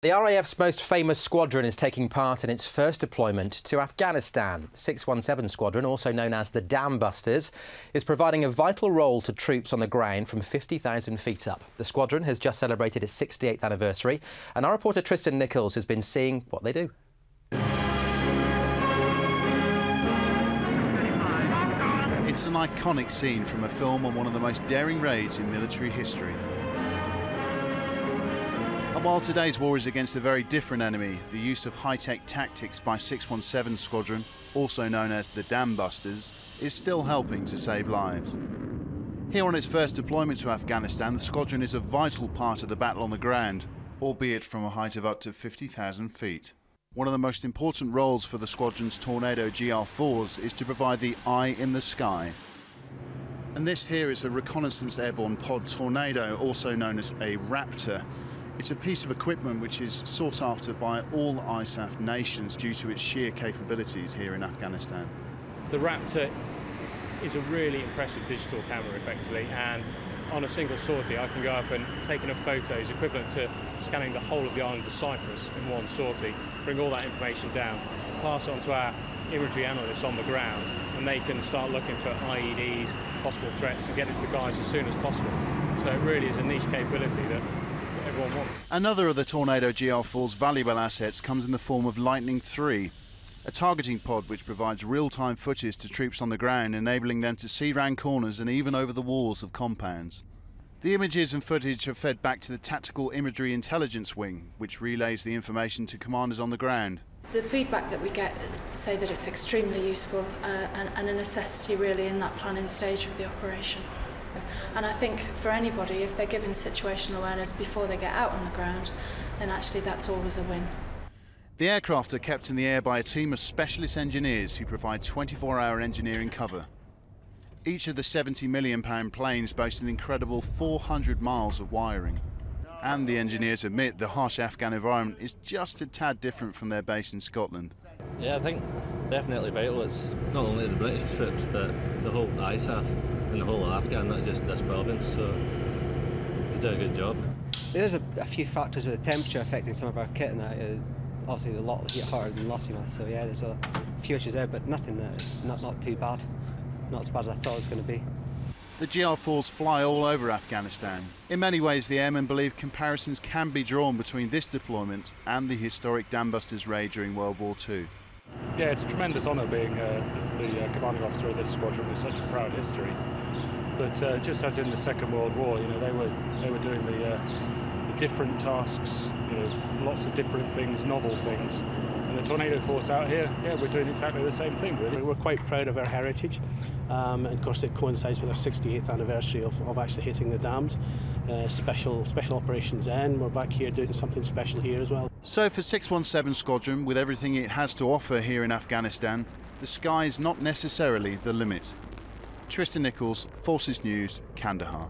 The RAF's most famous squadron is taking part in its first deployment to Afghanistan. 617 Squadron, also known as the Dambusters, is providing a vital role to troops on the ground from 50,000 feet up. The squadron has just celebrated its 68th anniversary, and our reporter Tristan Nichols has been seeing what they do. It's an iconic scene from a film on one of the most daring raids in military history. And while today's war is against a very different enemy, the use of high-tech tactics by 617 Squadron, also known as the Dambusters, is still helping to save lives. Here on its first deployment to Afghanistan, the squadron is a vital part of the battle on the ground, albeit from a height of up to 50,000 feet. One of the most important roles for the squadron's Tornado GR4s is to provide the eye in the sky. And this here is a reconnaissance airborne pod Tornado, also known as a Raptor. It's a piece of equipment which is sought after by all ISAF nations due to its sheer capabilities here in Afghanistan. The Raptor is a really impressive digital camera, effectively, and on a single sortie I can go up and take enough photos equivalent to scanning the whole of the island of Cyprus in one sortie, bring all that information down, pass it on to our imagery analysts on the ground, and they can start looking for IEDs, possible threats, and get it to the guys as soon as possible. So it really is a niche capability that everyone wants. Another of the Tornado GR4's valuable assets comes in the form of Lightning III, a targeting pod which provides real-time footage to troops on the ground, enabling them to see round corners and even over the walls of compounds. The images and footage are fed back to the Tactical Imagery Intelligence Wing, which relays the information to commanders on the ground. The feedback that we get say that it's extremely useful and a necessity really in that planning stage of the operation. And I think for anybody, if they're given situational awareness before they get out on the ground, then actually that's always a win. The aircraft are kept in the air by a team of specialist engineers who provide 24-hour engineering cover. Each of the £70 million planes boasts an incredible 400 miles of wiring. And the engineers admit the harsh Afghan environment is just a tad different from their base in Scotland. Yeah, I think definitely vital. It's not only the British troops, but the whole ISAF and the whole of Afghan, not just this province, so they do a good job. There's a few factors with the temperature affecting some of our kit, and that obviously a lot of heat harder than Lossiemouth, so yeah, there's a few issues there, but nothing that's not too bad. Not as bad as I thought it was going to be. The GR4s fly all over Afghanistan. In many ways, the airmen believe comparisons can be drawn between this deployment and the historic Dambusters raid during World War II. Yeah, it's a tremendous honour being the commanding officer of this squadron with such a proud history. But just as in the Second World War, you know, they were doing the different tasks, you know, lots of different things, novel things. And the Tornado Force out here, yeah, we're doing exactly the same thing, really. We're quite proud of our heritage, and of course it coincides with our 68th anniversary of actually hitting the dams. Special operations then, we're back here doing something special here as well. So for 617 Squadron, with everything it has to offer here in Afghanistan, the sky's not necessarily the limit. Tristan Nichols, Forces News, Kandahar.